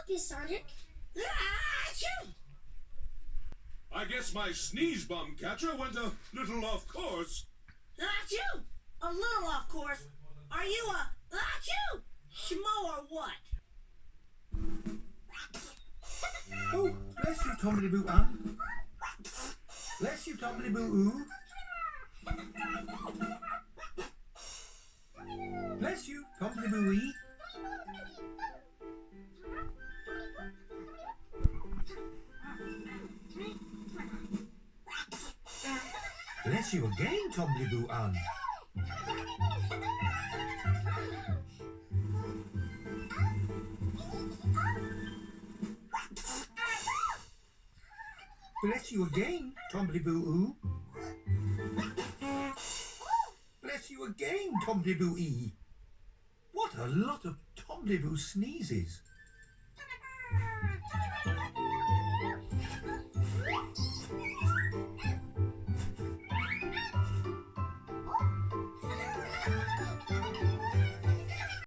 you, Sonic. Achoo! I guess my sneeze bum catcher went a little off course. Achoo! A little off course. Are you a achoo schmo or what? Oh, bless you, Tombliboo Ann. Bless you, Tombliboo Oo. Bless you, Tombliboo Wee. Bless you again, Tombliboo Ann. Bless you again, Tombliboo Oo. Bless you again, Tombliboo Ee. What a lot of Tombliboo sneezes.